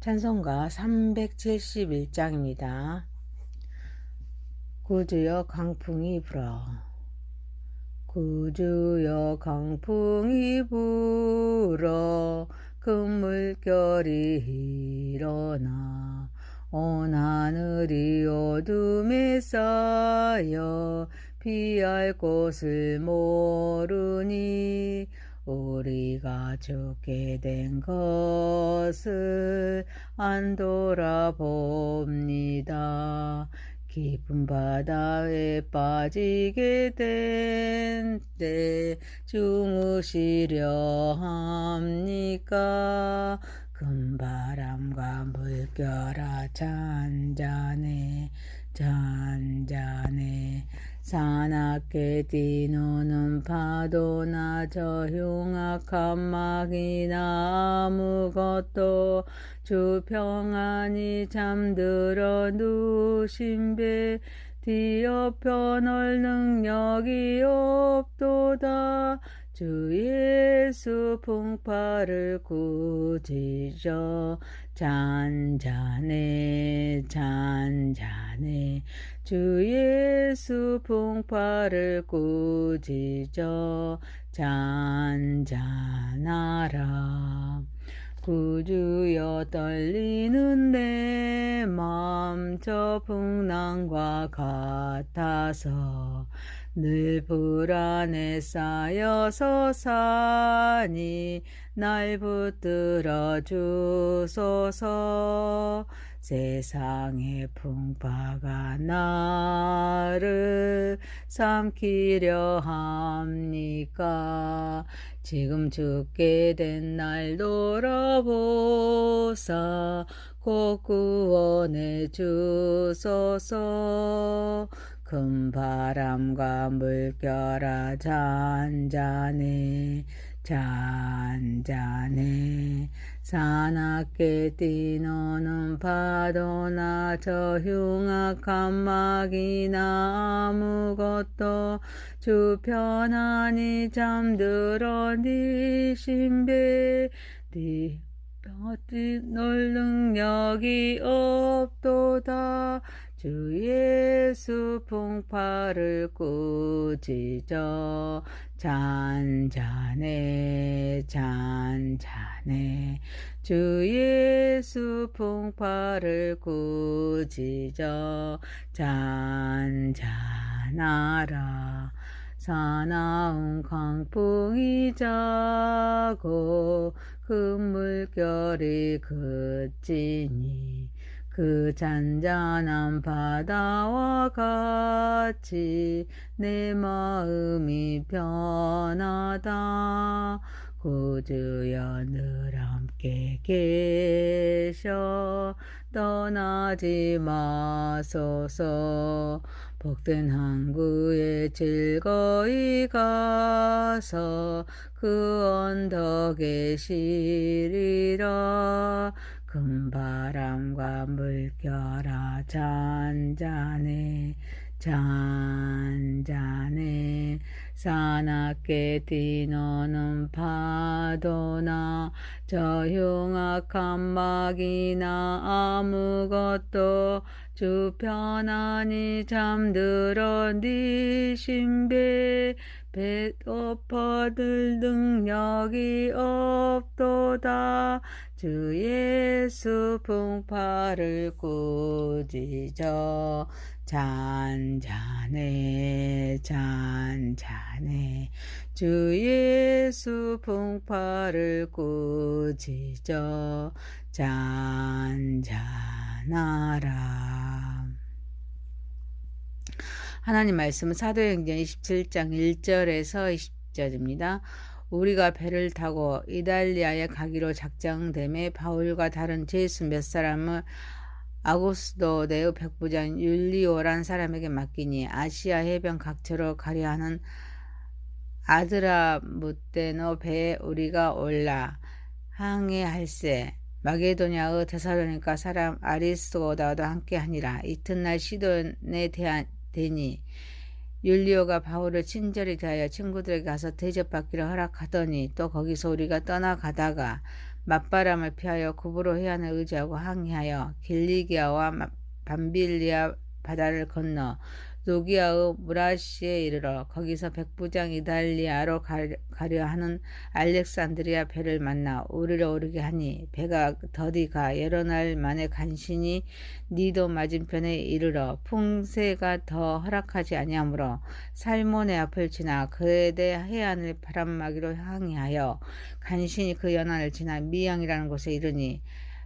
찬송가 371장입니다. 구주여 강풍이 불어 구주여 강풍이 불어 큰 물결이 일어나 온 하늘이 어둠에 쌓여 피할 곳을 모르니 우리가 죽게 된 것을 안 돌아봅니다. 깊은 바다에 빠지게 된 때 주무시려 합니까? 큰 바람과 물결아 잔잔해 잔잔해 사납게 뛰노는 파도나 저 흉악한 막이나 아무것도 주 평안히 잠들어 누신 배 뒤엎여 널 능력이 없도다. 주 예수 풍파를 꾸짖어 잔잔해 잔잔해 주 예수 풍파를 꾸짖어 잔잔하라. 구주여 떨리는 내 맘 저 풍랑과 같아서 늘 불안에 쌓여서 사니 날 붙들어 주소서. 세상의 풍파가 나를 삼키려 합니까? 지금 죽게 된 날 돌아보사 곧 구원해 주소서. 큰 바람과 물결아 잔잔해 잔잔해 사납게 뛰노는 파도나 저 흉악한 막이나 아무것도 주 편안히 잠들어 네 신배 널 능력이 없도다. 주 예수 풍파를 꾸짖어 잔잔해 잔잔해 주 예수 풍파를 꾸짖어 잔잔하라. 사나운 강풍이 자고 큰 물결이 그치니 그 잔잔한 바다와 같이 내 마음이 편하다. 구주여 늘 함께 계셔 떠나지 마소서. 복된 항구에 즐거이 가서 그 언덕에 쉬리라. 큰 바람과 물결아 잔잔해 잔잔해 사납게 뛰노는 파도나 저 흉악한 막이나 아무것도 주 편안히 잠들어 네 신배 배 엎어들 능력이 없도다. 주 예수 풍파를 꾸짖어 잔잔해 잔잔해 주 예수 풍파를 꾸짖어 잔잔하라. 하나님 말씀은 사도행전 27장 1절에서 20절입니다. 우리가 배를 타고 이달리아에 가기로 작정됨에 바울과 다른 제수 몇 사람을 아고스도 네의 백부장 율리오란 사람에게 맡기니 아시아 해변 각처로 가려 하는 아드라무떼너 배에 우리가 올라 항해할세 마게도냐의 데살로니가 사람 아리스도다도 함께하니라. 이튿날 시돈에 되니 율리오가 바울을 친절히 대하여 친구들에게 가서 대접받기를 허락하더니 또 거기서 우리가 떠나가다가 맞바람을 피하여 구브로 해안을 의지하고 항해하여 길리기아와 밤빌리아 바다를 건너 노기아의 무라시에 이르러 거기서 백부장 이달리아로 가려 하는 알렉산드리아 배를 만나 우리로 오르게 하니 배가 더디 가 여러 날 만에 간신히 니도 맞은편에 이르러 풍세가 더 허락하지 아니하므로 살몬의 앞을 지나 그대 해안을 바람막이로 항해하여 간신히 그 연안을 지나 미양이라는 곳에 이르니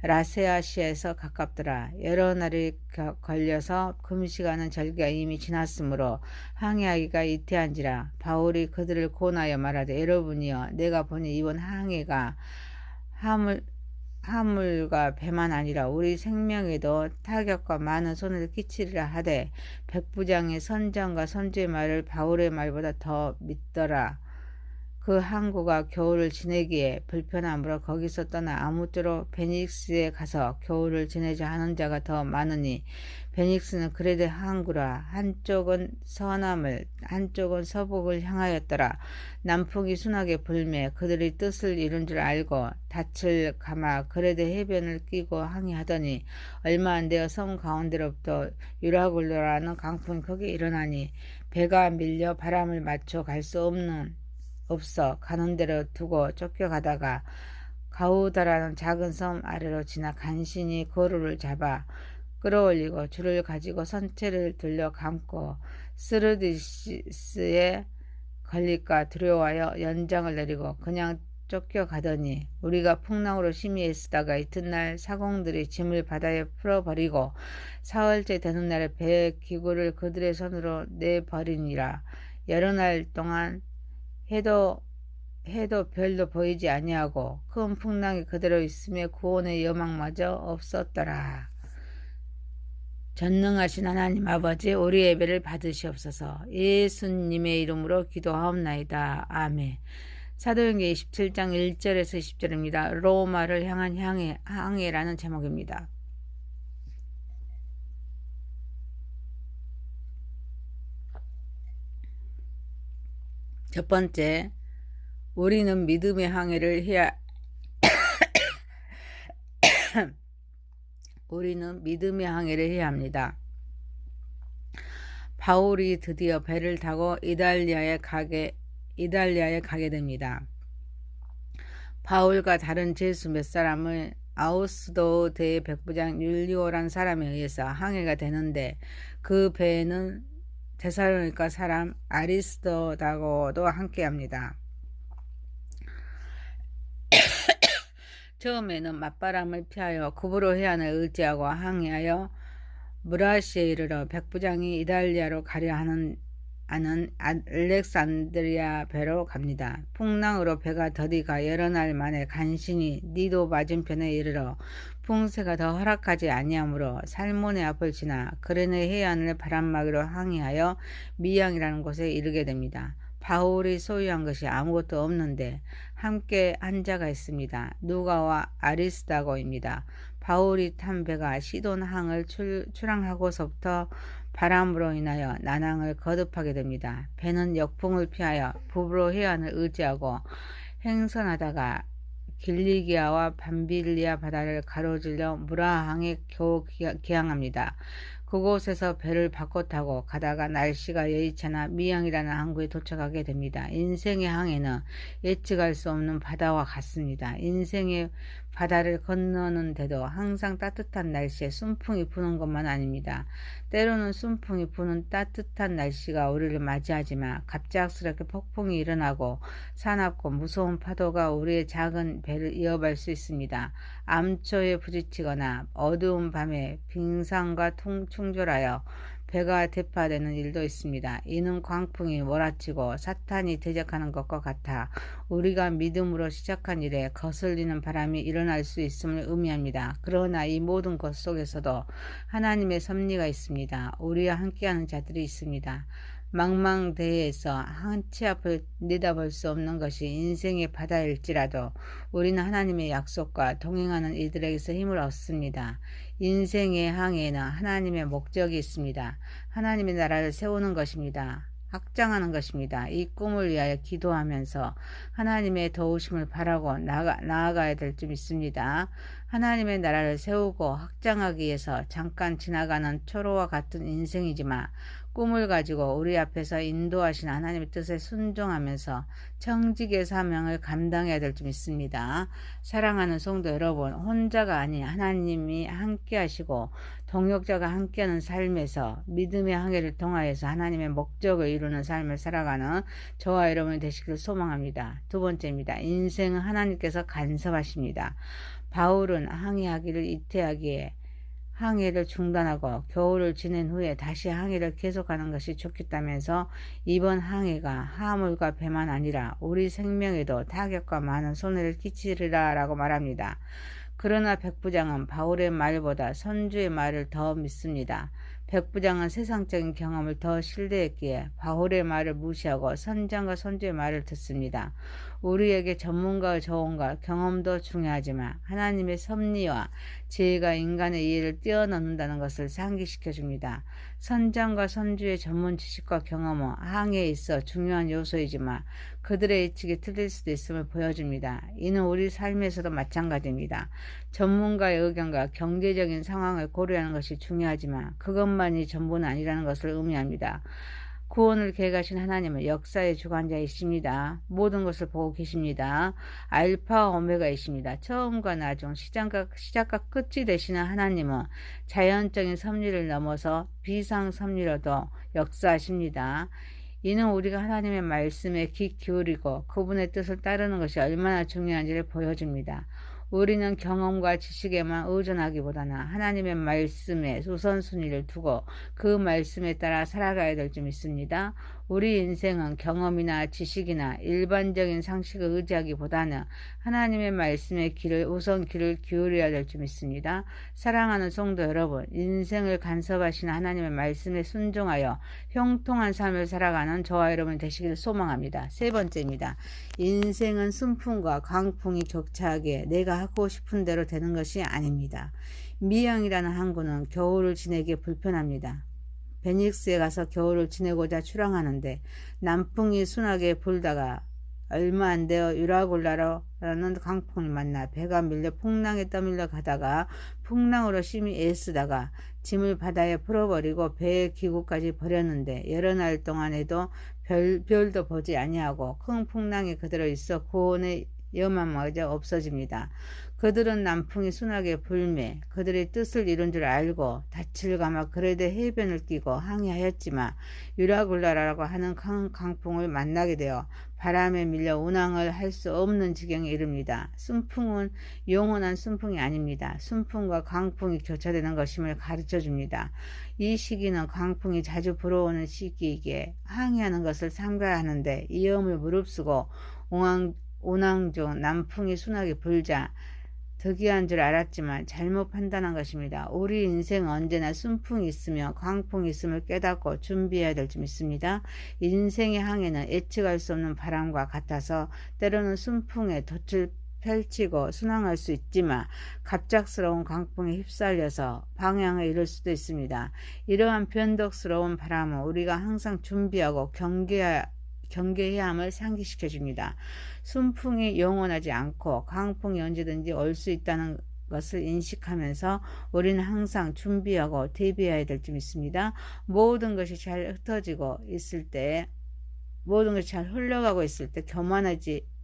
라세아시에서 가깝더라. 여러 날이 걸려서 금시가는 절기가 이미 지났으므로 항해하기가 이태한지라. 바울이 그들을 고나여 말하되 여러분이여 내가 보니 이번 항해가 화물과 배만 아니라 우리 생명에도 타격과 많은 손해를 끼치리라 하되 백부장의 선장과 선주의 말을 바울의 말보다 더 믿더라. 그 항구가 겨울을 지내기에 불편하므로 거기서 떠나 아무쪼록 베닉스에 가서 겨울을 지내자 하는 자가 더 많으니 베닉스는 그레데 항구라. 한쪽은 서남을 한쪽은 서북을 향하였더라. 남풍이 순하게 불매 그들이 뜻을 이룬 줄 알고 닻을 감아 그레데 해변을 끼고 항해하더니 얼마 안 되어 섬 가운데로부터 유라굴로라는 강풍이 크게 일어나니 배가 밀려 바람을 맞춰 갈 수 없어 가는 대로 두고 쫓겨가다가 가우다라는 작은 섬 아래로 지나 간신히 거루를 잡아 끌어올리고 줄을 가지고 선체를 들려 감고 스르디스에 걸릴까 두려워하여 연장을 내리고 그냥 쫓겨가더니 우리가 풍랑으로 심히 애쓰다가 이튿날 사공들이 짐을 바다에 풀어버리고 사흘째 되는 날에 배의 기구를 그들의 손으로 내버리니라. 여러 날 동안 해도 별로 보이지 아니하고 큰 풍랑이 그대로 있음에 구원의 여망마저 없었더라. 전능하신 하나님 아버지 우리 예배를 받으시옵소서. 예수님의 이름으로 기도하옵나이다. 아멘. 사도행전 27장 1절에서 10절입니다. 로마를 향한 항해라는 제목입니다. 첫 번째, 우리는 믿음의 항해를 해야 합니다. 바울이 드디어 배를 타고 이달리아에 가게 됩니다. 바울과 다른 제수 몇 사람을 아우스도 대의 백부장 율리오란 사람에 의해서 항해가 되는데 그 배에는 데살로니가 사람 아리스도다고도 함께합니다. 처음에는 맞바람을 피하여 구브로 해안을 의지하고 항해하여 무라시에 이르러 백부장이 이달리아로 가려 하는 알렉산드리아 배로 갑니다. 풍랑으로 배가 더디 가 여러 날 만에 간신히 니도 맞은편에 이르러 풍세가 더 허락하지 아니하므로 살몬의 앞을 지나 그레네 해안을 바람막이로 항해하여 미양이라는 곳에 이르게 됩니다. 바울이 소유한 것이 아무것도 없는데 함께 한 자가 있습니다. 누가와 아리스다고입니다. 바울이 탄 배가 시돈항을 출항하고서부터 바람으로 인하여 난항을 거듭하게 됩니다. 배는 역풍을 피하여 부브로 해안을 의지하고 행선하다가 길리기아와 밤빌리아 바다를 가로질러 무라항에 겨우 기항합니다. 그곳에서 배를 바꿔 타고 가다가 날씨가 여의치않아 미양이라는 항구에 도착하게 됩니다. 인생의 항해는 예측할 수 없는 바다와 같습니다. 인생의 바다를 건너는데도 항상 따뜻한 날씨에 순풍이 부는 것만 아닙니다. 때로는 순풍이 부는 따뜻한 날씨가 우리를 맞이하지만 갑작스럽게 폭풍이 일어나고 사납고 무서운 파도가 우리의 작은 배를 이어갈 수 있습니다. 암초에 부딪히거나 어두운 밤에 빙산과 충돌하여 배가 대파되는 일도 있습니다. 이는 광풍이 몰아치고 사탄이 대적하는 것과 같아 우리가 믿음으로 시작한 일에 거슬리는 바람이 일어날 수 있음을 의미합니다. 그러나 이 모든 것 속에서도 하나님의 섭리가 있습니다. 우리와 함께하는 자들이 있습니다. 망망대해에서 한치 앞을 내다볼 수 없는 것이 인생의 바다일지라도 우리는 하나님의 약속과 동행하는 이들에게서 힘을 얻습니다. 인생의 항해에는 하나님의 목적이 있습니다. 하나님의 나라를 세우는 것입니다. 확장하는 것입니다. 이 꿈을 위하여 기도하면서 하나님의 도우심을 바라고 나아가야 될 줄 믿습니다. 하나님의 나라를 세우고 확장하기 위해서 잠깐 지나가는 초로와 같은 인생이지만 꿈을 가지고 우리 앞에서 인도하신 하나님의 뜻에 순종하면서 청직의 사명을 감당해야 될 줄 믿습니다. 사랑하는 성도 여러분, 혼자가 아닌 하나님이 함께 하시고 동역자가 함께하는 삶에서 믿음의 항해를 통하여서 하나님의 목적을 이루는 삶을 살아가는 저와 여러분이 되시길 소망합니다. 두 번째입니다. 인생은 하나님께서 간섭하십니다. 바울은 항해하기를 이태하기에 항해를 중단하고 겨울을 지낸 후에 다시 항해를 계속하는 것이 좋겠다면서 이번 항해가 화물과 배만 아니라 우리 생명에도 타격과 많은 손해를 끼치리라 라고 말합니다. 그러나 백부장은 바울의 말보다 선주의 말을 더 믿습니다. 백부장은 세상적인 경험을 더 신뢰했기에 바울의 말을 무시하고 선장과 선주의 말을 듣습니다. 우리에게 전문가의 조언과 경험도 중요하지만 하나님의 섭리와 지혜가 인간의 이해를 뛰어넘는다는 것을 상기시켜줍니다. 선장과 선주의 전문 지식과 경험은 항해에 있어 중요한 요소이지만 그들의 예측이 틀릴 수도 있음을 보여줍니다. 이는 우리 삶에서도 마찬가지입니다. 전문가의 의견과 경제적인 상황을 고려하는 것이 중요하지만 그것만이 전부는 아니라는 것을 의미합니다. 구원을 계획하신 하나님은 역사의 주관자이십니다. 모든 것을 보고 계십니다. 알파와 오메가이십니다. 처음과 나중, 시작과 끝이 되시는 하나님은 자연적인 섭리를 넘어서 비상 섭리로도 역사하십니다. 이는 우리가 하나님의 말씀에 귀 기울이고 그분의 뜻을 따르는 것이 얼마나 중요한지를 보여줍니다. 우리는 경험과 지식에만 의존하기보다는 하나님의 말씀에 우선순위를 두고 그 말씀에 따라 살아가야 될 줄 믿습니다. 우리 인생은 경험이나 지식이나 일반적인 상식을 의지하기보다는 하나님의 말씀의 우선 귀를 기울여야 될 줄 믿습니다. 사랑하는 성도 여러분, 인생을 간섭하시는 하나님의 말씀에 순종하여 형통한 삶을 살아가는 저와 여러분 되시기를 소망합니다. 세 번째입니다. 인생은 순풍과 강풍이 격차하게 내가 하고 싶은 대로 되는 것이 아닙니다. 미영이라는 항구는 겨울을 지내기 불편합니다. 베닉스에 가서 겨울을 지내고자 출항하는데 남풍이 순하게 불다가 얼마 안 되어 유라굴라라는 강풍을 만나 배가 밀려 풍랑에 떠밀려 가다가 풍랑으로 심히 애쓰다가 짐을 바다에 풀어버리고 배의 기구까지 버렸는데 여러 날 동안에도 별도 보지 아니하고 큰 풍랑이 그대로 있어 구원의 염원마저 없어집니다. 그들은 남풍이 순하게 불매 그들의 뜻을 이룬 줄 알고 닻을 감아 그레데 해변을 끼고 항해하였지만 유라굴라라고 하는 큰 강풍을 만나게 되어 바람에 밀려 운항을 할 수 없는 지경에 이릅니다. 순풍은 영원한 순풍이 아닙니다. 순풍과 강풍이 교차되는 것임을 가르쳐줍니다. 이 시기는 강풍이 자주 불어오는 시기이기에 항해하는 것을 삼가하는데 위험을 무릅쓰고 운항 중 남풍이 순하게 불자 득이한 줄 알았지만 잘못 판단한 것입니다. 우리 인생은 언제나 순풍이 있으며 강풍이 있음을 깨닫고 준비해야 될 줄 믿습니다. 인생의 항해는 예측할 수 없는 바람과 같아서 때로는 순풍에 돛을 펼치고 순항할 수 있지만 갑작스러운 강풍에 휩쓸려서 방향을 잃을 수도 있습니다. 이러한 변덕스러운 바람은 우리가 항상 준비하고 경계해야 함을 상기시켜줍니다. 순풍이 영원하지 않고 강풍이 언제든지 올 수 있다는 것을 인식하면서 우리는 항상 준비하고 대비해야 될 줄 믿습니다. 모든 것이 잘 흘러가고 있을 때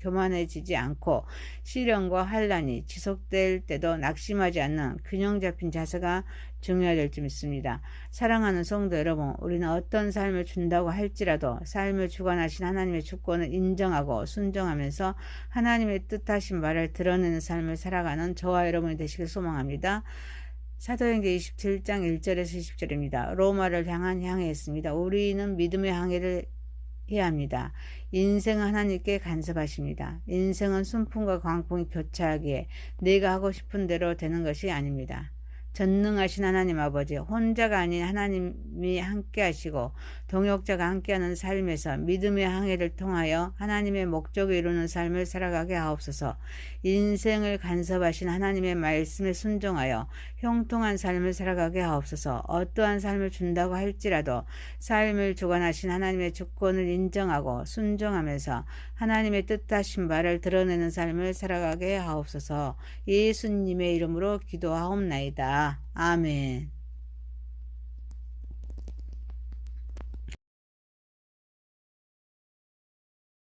교만해지지 않고 시련과 환란이 지속될 때도 낙심하지 않는 균형 잡힌 자세가 중요할 줄 믿습니다. 사랑하는 성도 여러분, 우리는 어떤 삶을 준다고 할지라도 삶을 주관하신 하나님의 주권을 인정하고 순종하면서 하나님의 뜻하신 말을 드러내는 삶을 살아가는 저와 여러분이 되시길 소망합니다. 사도행전 27장 1절에서 20절입니다. 로마를 향한 항해였습니다. 우리는 믿음의 항해를 해야 합니다. 인생은 하나님께 간섭하십니다. 인생은 순풍과 강풍이 교차하기에 내가 하고 싶은 대로 되는 것이 아닙니다. 전능하신 하나님 아버지, 혼자가 아닌 하나님이 함께 하시고 동역자가 함께하는 삶에서 믿음의 항해를 통하여 하나님의 목적을 이루는 삶을 살아가게 하옵소서. 인생을 간섭하신 하나님의 말씀에 순종하여 형통한 삶을 살아가게 하옵소서. 어떠한 삶을 준다고 할지라도 삶을 주관하신 하나님의 주권을 인정하고 순종하면서 하나님의 뜻하신 바를 드러내는 삶을 살아가게 하옵소서. 예수님의 이름으로 기도하옵나이다. 아멘.